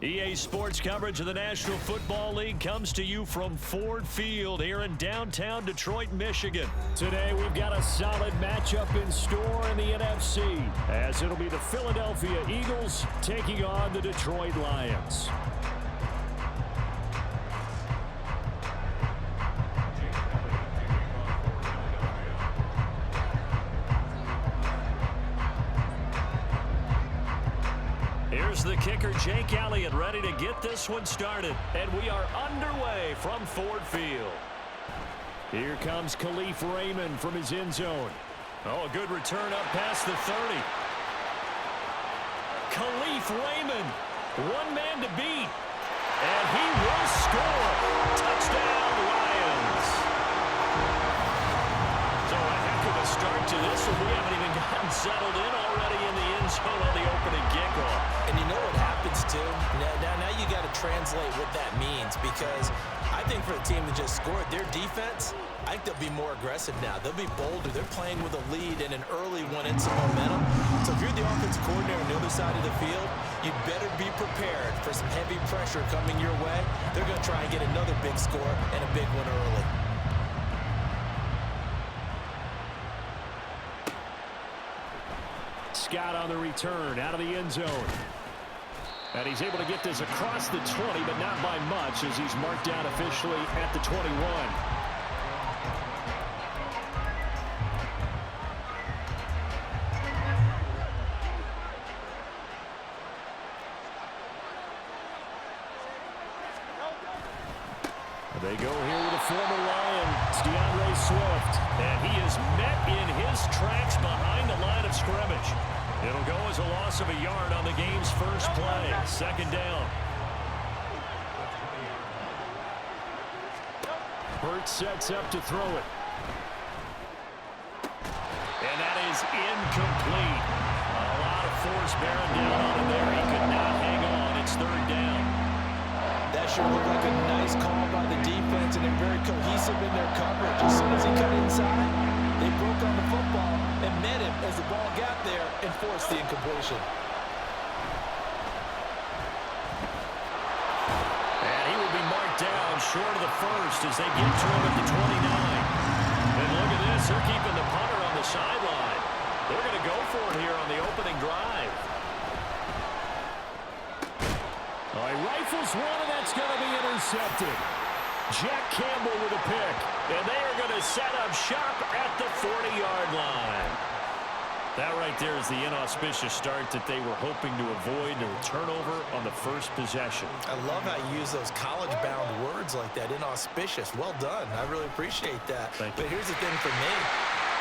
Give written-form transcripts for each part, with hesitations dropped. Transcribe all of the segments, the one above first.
EA Sports coverage of the National Football League comes to you from Ford Field here in downtown Detroit, Michigan. Today we've got a solid matchup in store in the NFC, as it'll be the Philadelphia Eagles taking on the Detroit Lions. Here's the kicker, Jake Elliott, ready to get this one started. And we are underway from Ford Field. Here comes Khalif Raymond from his end zone. Oh, a good return up past the 30. Khalif Raymond, one man to beat. And he will score. Touchdown, Lions. So a heck of a start to this one. We haven't even gotten settled in already in the end zone on the opening kickoff. And you know what happens, too? Now you got to translate what that means, because I think for the team that just scored, their defense, I think they'll be more aggressive now. They'll be bolder. They're playing with a lead and an early one and some momentum. So if you're the offensive coordinator on the other side of the field, you better be prepared for some heavy pressure coming your way. They're going to try and get another big score and a big one early. Scott on the return out of the end zone. And he's able to get this across the 20, but not by much, as he's marked down officially at the 21. They go here with a former Lion, DeAndre Swift. And he is met in his tracks behind the line of scrimmage. It'll go as a loss of a yard on the game's first play. Second down. Hurts sets up to throw it. And that is incomplete. A lot of force bearing down on him there. He could not hang on. It's third down. That sure looked like a nice call by the defense, and they're very cohesive in their coverage. As soon as he cut inside, they broke on the football and met him as the ball got there and forced the incompletion. And he will be marked down short of the first as they get to him at the 29. And look at this. They're keeping the punter on the sideline. They're going to go for it here on the opening drive. Oh, he rifles one, and that's going to be intercepted. Jack Campbell with a pick. And they are going to set up shop at the 40-yard line. That right there is the inauspicious start that they were hoping to avoid, a turnover on the first possession. I love how you use those college-bound words like that, inauspicious. Well done. I really appreciate that. Thank but you. Here's the thing for me.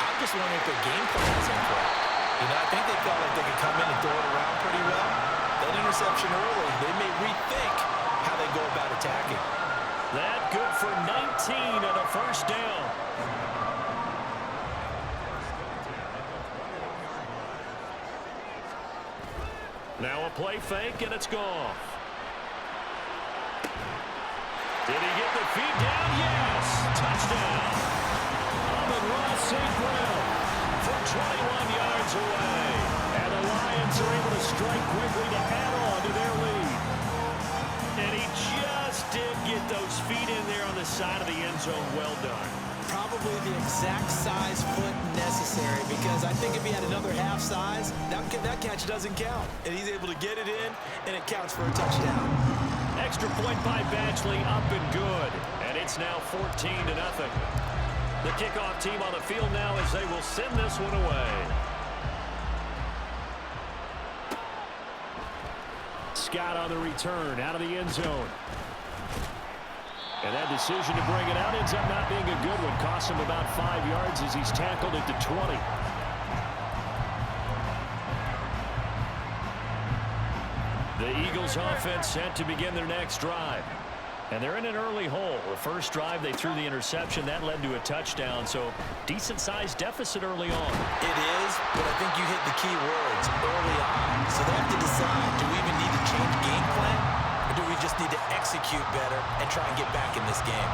I'm just wondering if their game plan is incorrect. You know, I think they felt like they could come in and throw it around pretty well. That interception early, they may rethink how they go about attacking. That good for 19 and a first down. Now a play fake, and it's gone. Did he get the feet down? Yes. Touchdown. Amon-Ra St. Brown from 21 yards away. And the Lions are able to strike quickly to add on to their lead. And he just did get those feet in there on the side of the end zone. Well done. Probably the exact size foot necessary, because I think if he had another half size, that catch doesn't count. And he's able to get it in, and it counts for a touchdown. Extra point by Batchley, up and good. And it's now 14-0. The kickoff team on the field now as they will send this one away. Scott on the return out of the end zone. And that decision to bring it out ends up not being a good one. Costs him about 5 yards as he's tackled at the 20. The Eagles offense set to begin their next drive. And they're in an early hole. The first drive, they threw the interception. That led to a touchdown, so decent-sized deficit early on. It is, but I think you hit the key words early on. So they have to decide, do we even need to change game plan, or do we just need to execute better and try and get back in this game?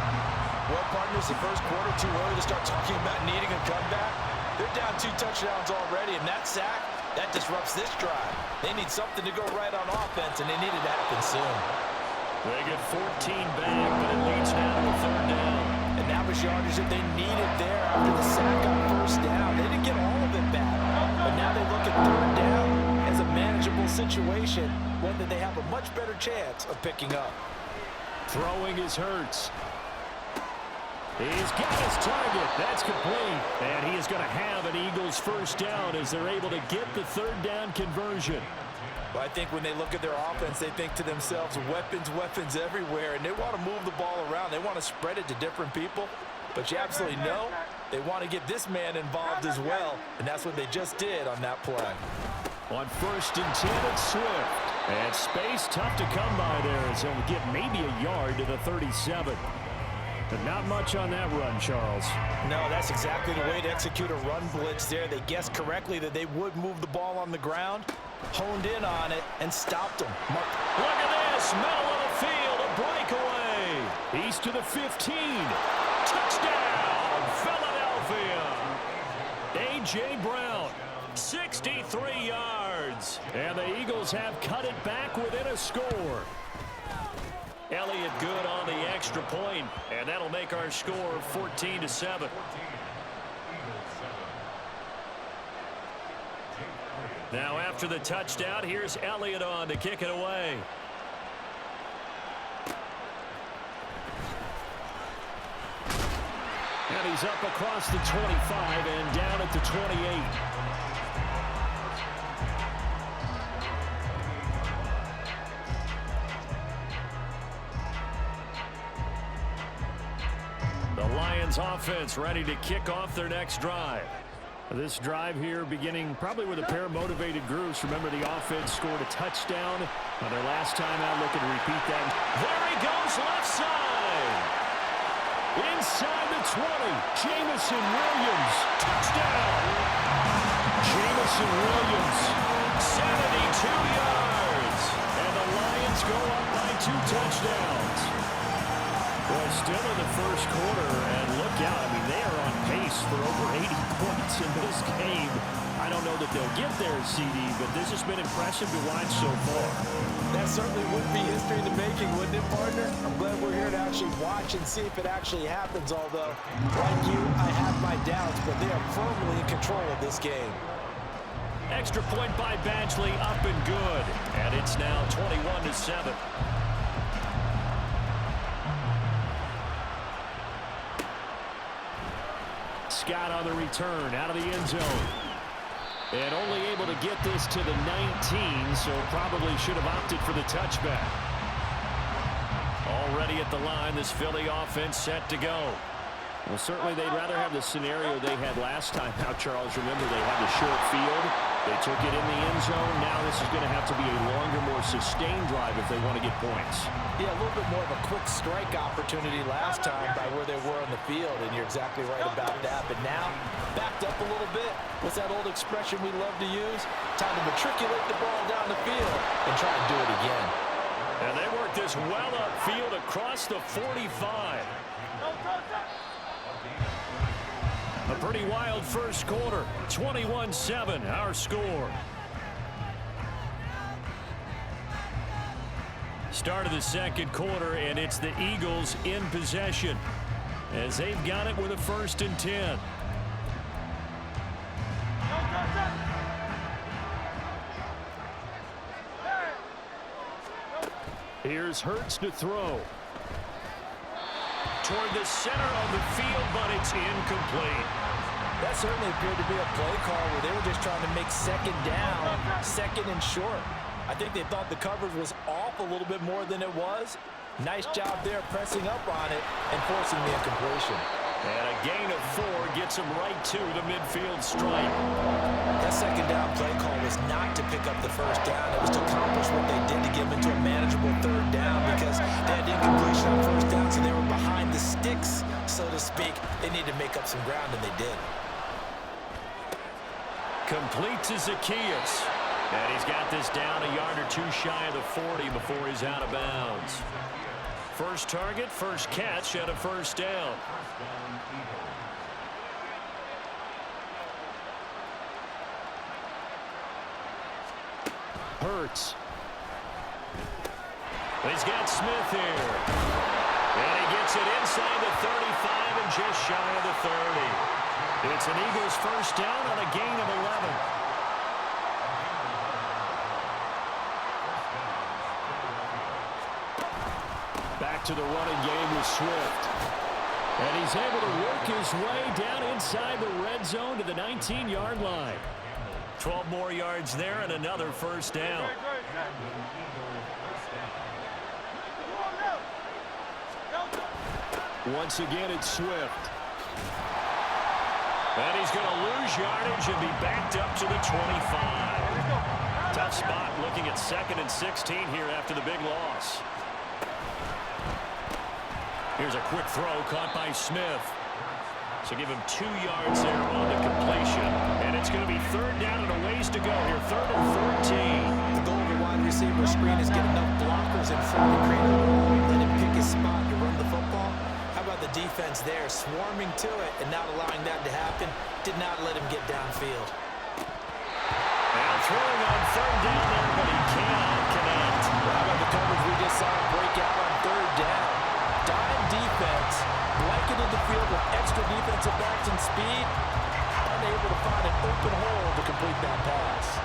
Well, partners, the first quarter, too early to start talking about needing a comeback. They're down 2 touchdowns already, and that sack, That disrupts this drive. They need something to go right on offense, and they need it to happen soon. They get 14 back, but it leads now to a third down. And that was yardage that they needed there after the sack on first down. They didn't get all of it back, but now they look at third down as a manageable situation, one that they have a much better chance of picking up. Throwing is Hurts. He's got his target. That's complete. And he is going to have an Eagles first down as they're able to get the third down conversion. Well, I think when they look at their offense, they think to themselves, weapons, weapons everywhere, and they want to move the ball around. They want to spread it to different people. But you absolutely know they want to get this man involved as well, and that's what they just did on that play. On 1st and 10, it's Swift. And space tough to come by there as he'll get maybe a yard to the 37. But not much on that run, Charles. No, that's exactly the way to execute a run blitz there. They guessed correctly that they would move the ball on the ground, honed in on it, and stopped them. Look at this, middle of the field, a breakaway. East to the 15. Touchdown, Philadelphia. A.J. Brown, 63 yards. And the Eagles have cut it back within a score. Elliott good on the extra point, and that'll make our score 14-7. Now after the touchdown, here's Elliott on to kick it away. And he's up across the 25 and down at the 28. Offense ready to kick off their next drive. This drive here beginning probably with a pair of motivated groups. Remember, the offense scored a touchdown on their last time out, looking to repeat that. There he goes, left side. Inside the 20. Jamison Williams. Touchdown. Jamison Williams. 72 yards. And the Lions go up by 2 touchdowns. Well, still in the first quarter, and look out. I mean, they are on pace for over 80 points in this game. I don't know that they'll get there, CD, but this has been impressive to watch so far. That certainly would be history in the making, wouldn't it, partner? I'm glad we're here to actually watch and see if it actually happens, although, like you, I have my doubts, but they are firmly in control of this game. Extra point by Badgley, up and good. And it's now 21-7. Scott on the return out of the end zone. And only able to get this to the 19, so probably should have opted for the touchback. Already at the line, this Philly offense set to go. Well, certainly they'd rather have the scenario they had last time out, Charles. Remember, they had the short field. They took it in the end zone. Now this is going to have to be a longer, more sustained drive if they want to get points. Yeah, a little bit more of a quick strike opportunity last time by where they were on the field, and you're exactly right about that. But now, backed up a little bit. What's that old expression we love to use? Time to matriculate the ball down the field and try and do it again. And they work this well upfield across the 45. A pretty wild first quarter. 21-7, our score. Start of the second quarter, and it's the Eagles in possession as they've got it with a 1st and 10. Here's Hurts to throw. Toward the center of the field, but it's incomplete. That certainly appeared to be a play call where they were just trying to make second down, second and short. I think they thought the coverage was off a little bit more than it was. Nice job there pressing up on it and forcing the incompletion. And a gain of 4 gets them right to the midfield stripe. That second down play call was not to pick up the first down. It was to accomplish what they did to get them into a manageable third down because they had incompletion on first down, so they were behind the sticks, so to speak. They needed to make up some ground, and they did. Complete to Zacchaeus. And he's got this down a yard or 2 shy of the 40 before he's out of bounds. First target, first catch, and a first down. Hurts. He's got Smith here. And he gets it inside the 35 and just shy of the 30. It's an Eagles first down on a gain of 11. Back to the running game with Swift. And he's able to work his way down inside the red zone to the 19-yard line. 12 more yards there and another first down. Once again, it's Swift. And he's going to lose yardage and be backed up to the 25. Tough spot looking at 2nd and 16 here after the big loss. Here's a quick throw caught by Smith. So give him 2 yards there on the completion. And it's going to be 3rd down and a ways to go here. 3rd and 14. The goal of the wide receiver screen is get enough blockers in front to create a wall. Let him pick his spot to run the football. How about the defense there, swarming to it and not allowing that to happen? Did not let him get downfield. Now throwing on 3rd down there, but he cannot connect. How about the coverage we just saw break out on 3rd down? Dime defense, blanketed the field with extra defensive backs and speed, unable to find an open hole to complete that pass.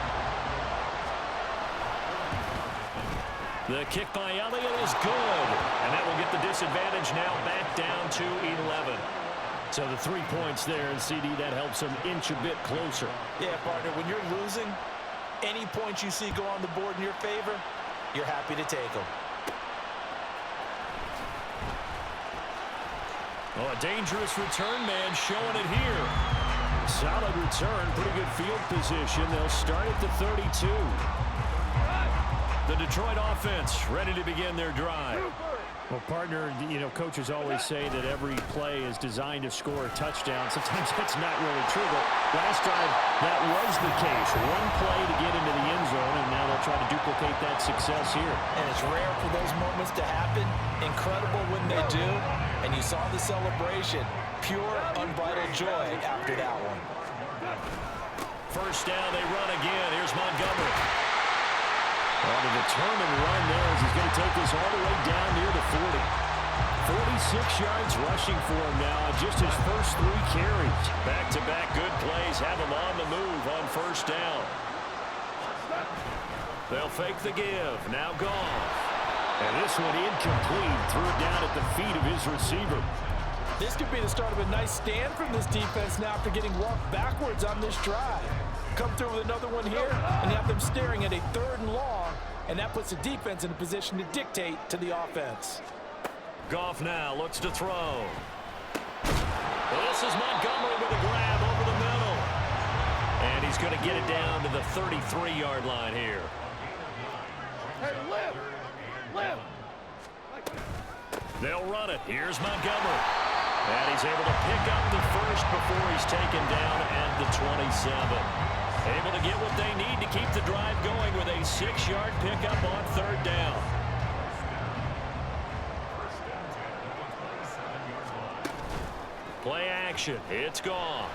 The kick by Elliott is good, and that will get the disadvantage now back down to 11. So the 3 points there, and CD, that helps them inch a bit closer. Yeah, partner, when you're losing, any points you see go on the board in your favor, you're happy to take them. Oh, a dangerous return man showing it here. Solid return, pretty good field position. They'll start at the 32. The Detroit offense ready to begin their drive. Well, partner, you know, coaches always say that every play is designed to score a touchdown. Sometimes that's not really true, but last drive that was the case. One play to get into the end zone, and now they'll try to duplicate that success here. And it's rare for those moments to happen. Incredible when they do. And you saw the celebration. Pure, unbridled joy after that one. First down, they run again. Here's Montgomery. On a determined run there as he's going to take this all the way down near the 40. 46 yards rushing for him now on just his first 3 carries. Back-to-back good plays have him on the move on first down. They'll fake the give. Now gone. And this one incomplete. Threw it down at the feet of his receiver. This could be the start of a nice stand from this defense now after getting walked backwards on this drive. Come through with another one here, and you have them staring at a 3rd and long, and that puts the defense in a position to dictate to the offense. Goff now looks to throw. Well, this is Montgomery with a grab over the middle. And he's going to get it down to the 33-yard line here. Hey, live. They'll run it. Here's Montgomery. And he's able to pick up the first before he's taken down at the 27. Able to get what they need to keep the drive going with a 6-yard pickup on 3rd down. Play action. It's Goff.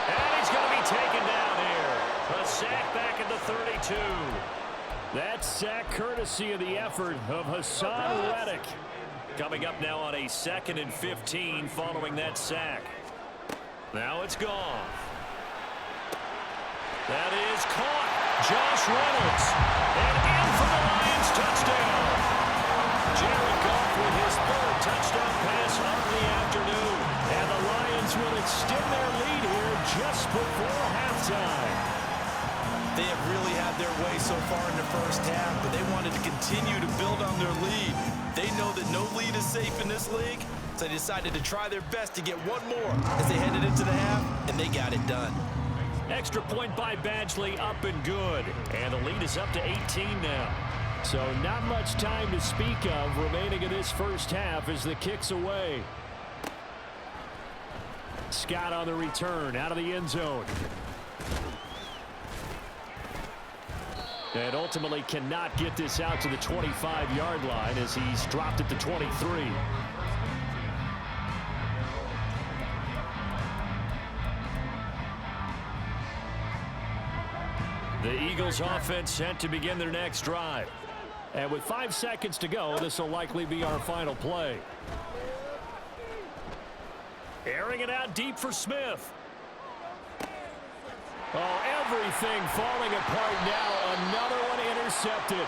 And he's going to be taken down here. A sack back at the 32. That sack courtesy of the effort of Hassan Reddick. Coming up now on a 2nd and 15 following that sack. Now it's Goff. That is caught. Josh Reynolds. And in for the Lions touchdown. Jared Goff with his 3rd touchdown pass of the afternoon. And the Lions will extend their lead here just before halftime. They have really had their way so far in the first half, but they wanted to continue to build on their lead. They know that no lead is safe in this league, so they decided to try their best to get one more as they headed into the half, and they got it done. Extra point by Badgley, up and good. And the lead is up to 18 now. So not much time to speak of remaining in this first half as the kick's away. Scott on the return, out of the end zone. And ultimately cannot get this out to the 25-yard line as he's dropped at the 23. Eagles offense set to begin their next drive. And with 5 seconds to go, this will likely be our final play. Airing it out deep for Smith. Oh, everything falling apart now. Another one intercepted.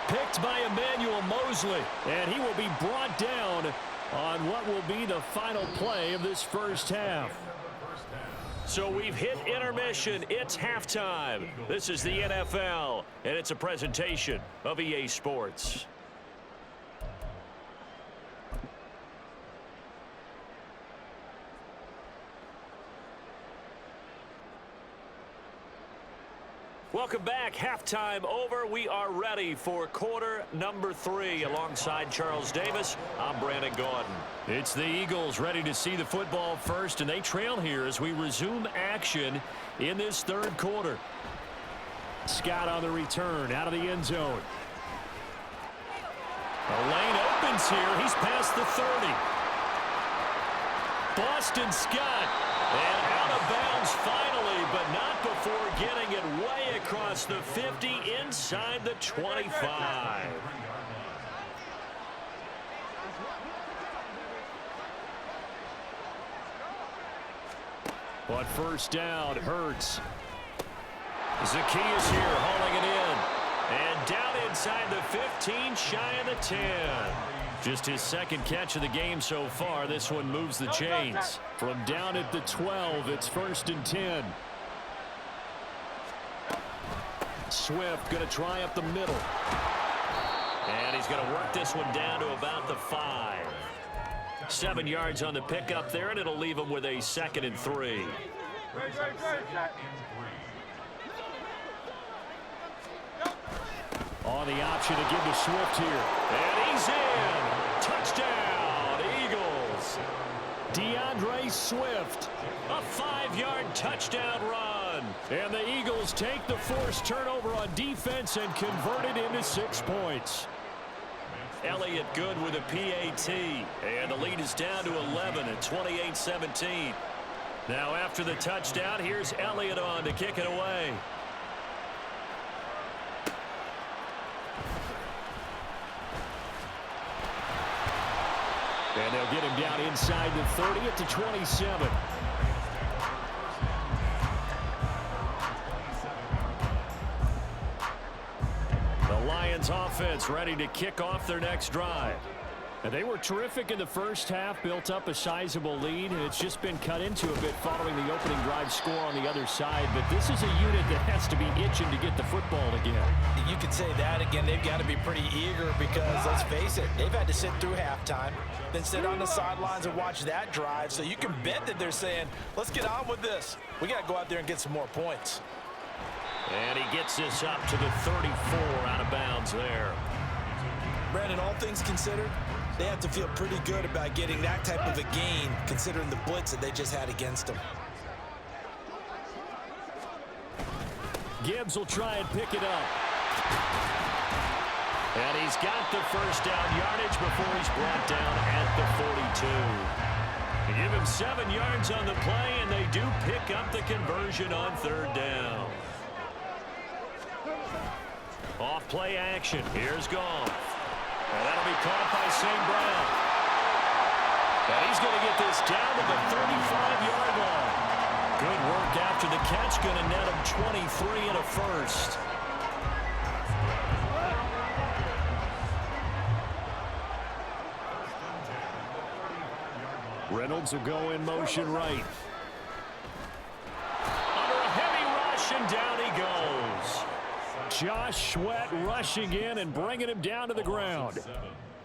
Picked by Emmanuel Mosley. And he will be brought down on what will be the final play of this first half. So we've hit intermission. It's halftime. This is the NFL, and it's a presentation of EA Sports. Welcome back. Halftime over. We are ready for quarter number 3. Alongside Charles Davis, I'm Brandon Gordon. It's the Eagles ready to see the football first, and they trail here as we resume action in this third quarter. Scott on the return out of the end zone. The lane opens here. He's past the 30. Boston Scott. And out of bounds finally, but not before getting it way across the 50 inside the 25. But first down, Hurts. Zacchaeus here hauling it in. And down inside the 15, shy of the 10. Just his second catch of the game so far. This one moves the chains. From down at the 12, it's 1st and 10. Swift going to try up the middle. And he's going to work this one down to about the 5. 7 yards on the pickup there, and it'll leave him with a 2nd and 3. On the option to give to Swift here. And he's in. Touchdown, Eagles. DeAndre Swift. A 5-yard touchdown run. And the Eagles take the forced turnover on defense and convert it into 6 points. Elliott good with a PAT. And the lead is down to 11 at 28-17. Now after the touchdown, here's Elliott on to kick it away. And they'll get him down inside the 30 at the 27. The Lions offense ready to kick off their next drive. And they were terrific in the first half, built up a sizable lead, and it's just been cut into a bit following the opening drive score on the other side. But this is a unit that has to be itching to get the football again. You could say that again. They've got to be pretty eager because, let's face it, they've had to sit through halftime, then sit on the sidelines and watch that drive. So you can bet that they're saying, let's get on with this. We got to go out there and get some more points. And he gets this up to the 34 out of bounds there. Brandon, all things considered, they have to feel pretty good about getting that type of a gain considering the blitz that they just had against them. Gibbs will try and pick it up. And he's got the first down yardage before he's brought down at the 42. They give him 7 yards on the play, and they do pick up the conversion on 3rd down. Off play action. Here's Goff. And that'll be caught by St. Brown. And he's going to get this down to the 35-yard line. Good work after the catch. Going to net him 23 and a first. Reynolds will go in motion right. Under a heavy rush, and down he goes. Josh Sweat rushing in and bringing him down to the ground.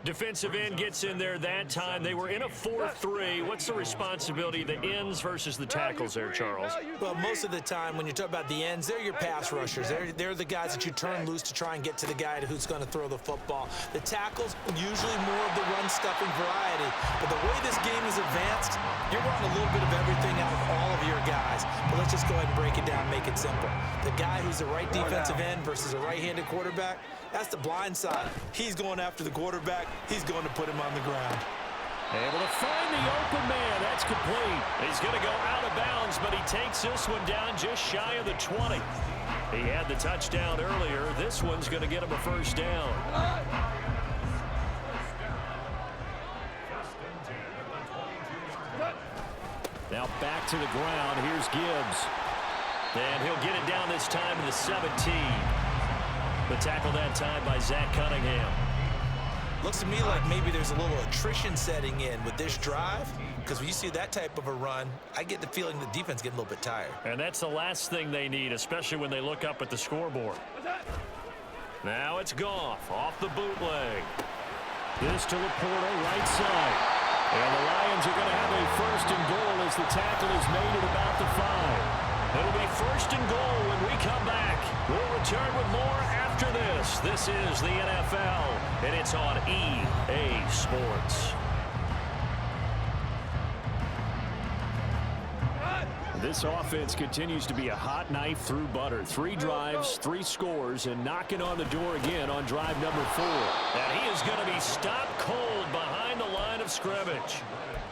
Defensive end gets in there that time. They were in a 4-3. What's the responsibility of the ends versus the tackles there, Charles? Well, most of the time when you talk about the ends, they're your pass rushers. They're the guys that you turn loose to try and get to the guy who's going to throw the football. The tackles, usually more of the run-stuffing variety. But the way this game is advanced, you're wanting a little bit of everything out of all of your guys. But let's just go ahead and break it down, make it simple. The guy who's the right defensive end versus a right-handed quarterback, that's the blind side. He's going after the quarterback. He's going to put him on the ground. Able to find the open man. That's complete. He's going to go out of bounds, but he takes this one down just shy of the 20. He had the touchdown earlier. This one's going to get him a first down. Now back to the ground. Here's Gibbs. And he'll get it down this time to the 17. The tackle that time by Zach Cunningham. Looks to me like maybe there's a little attrition setting in with this drive, because when you see that type of a run, I get the feeling the defense getting a little bit tired. And that's the last thing they need, especially when they look up at the scoreboard. Now it's Goff off the bootleg. This to Laporta, right side. And the Lions are going to have a first and goal as the tackle is made at about the 5. It'll be first and goal when we come back. We'll return with more after this. This is the NFL, and it's on EA Sports. This offense continues to be a hot knife through butter. 3 drives, 3 scores, and knocking on the door again on drive number 4. And he is going to be stopped cold behind the line of scrimmage.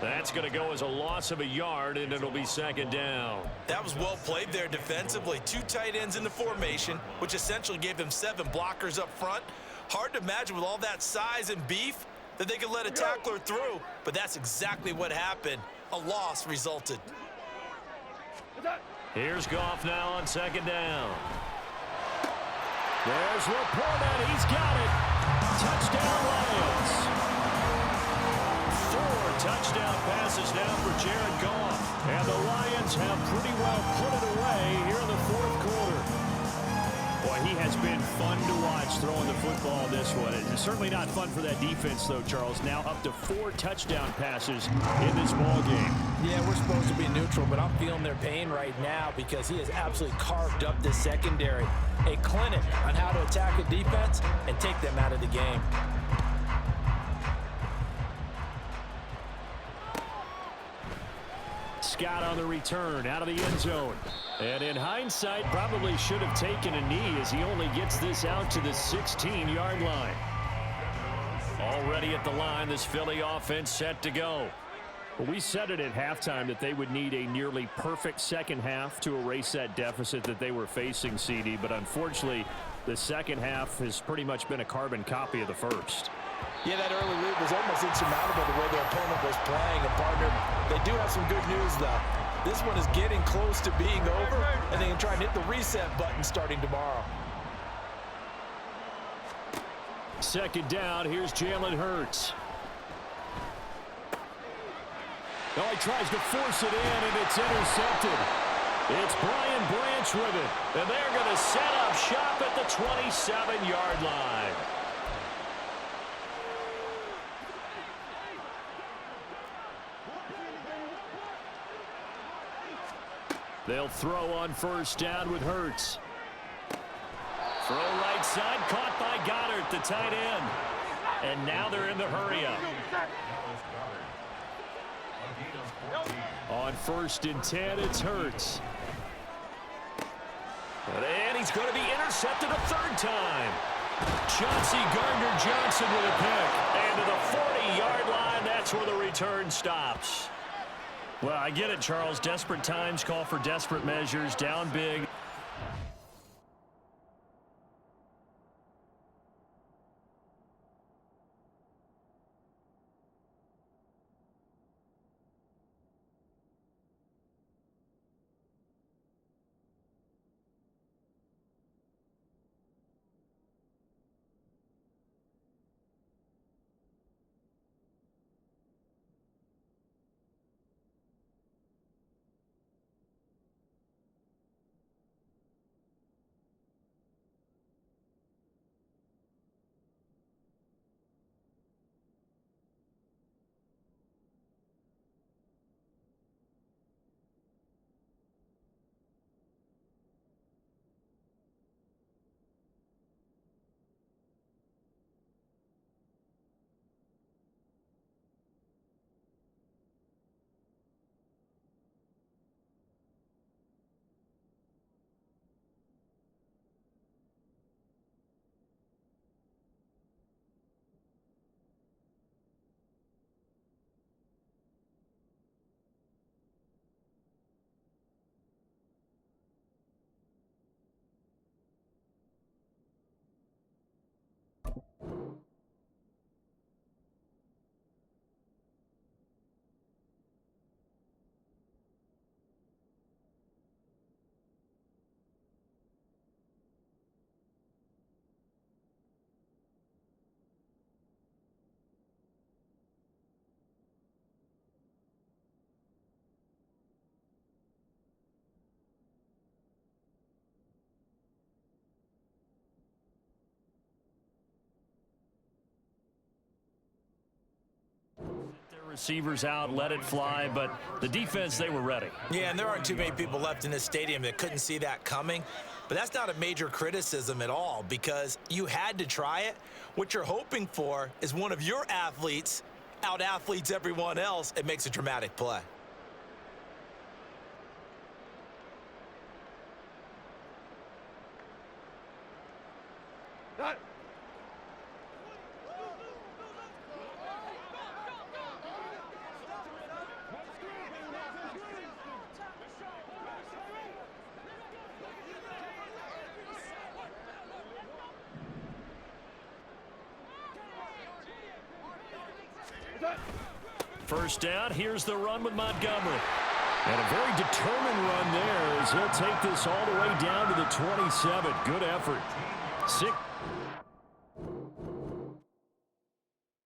That's going to go as a loss of a yard, and it'll be second down. That was well played there defensively. 2 tight ends in the formation, which essentially gave them 7 blockers up front. Hard to imagine with all that size and beef that they could let a tackler through, but that's exactly what happened. A loss resulted. Here's Goff now on second down. There's Laporta. He's got it. Touchdown Lions. 4 touchdown passes now for Jared Goff. And the Lions have pretty well put it away here in the 4th quarter. Boy, he has been fun to watch throwing the football this one. It's certainly not fun for that defense, though, Charles. Now up to 4 touchdown passes in this ball game. Yeah, we're supposed to be neutral, but I'm feeling their pain right now because he has absolutely carved up this secondary. A clinic on how to attack a defense and take them out of the game. Scott on the return out of the end zone. And in hindsight, probably should have taken a knee as he only gets this out to the 16-yard line. Already at the line, this Philly offense set to go. Well, we said it at halftime that they would need a nearly perfect second half to erase that deficit that they were facing, CD. But unfortunately, the second half has pretty much been a carbon copy of the first. Yeah, that early lead was almost insurmountable the way their opponent was playing. And, partner, they do have some good news, though. This one is getting close to being over, and they can try and hit the reset button starting tomorrow. Second down, here's Jalen Hurts. Oh, he tries to force it in, and it's intercepted. It's Brian Branch with it, and they're going to set up shop at the 27-yard line. They'll throw on first down with Hurts. Throw right side, caught by Goddard, the tight end. And now they're in the hurry-up. On first and 10, it's Hurts. And he's going to be intercepted a 3rd time. Chauncey Gardner-Johnson with a pick. And to the 40-yard line, that's where the return stops. Well, I get it, Charles. Desperate times call for desperate measures. Down big. Receivers out, let it fly, but the defense, they were ready. Yeah, and there aren't too many people left in this stadium that couldn't see that coming. But that's not a major criticism at all because you had to try it. What you're hoping for is one of your athletes out-athletes everyone else. It makes a dramatic play. Cut. First down, here's the run with Montgomery. And a very determined run there as he'll take this all the way down to the 27. Good effort.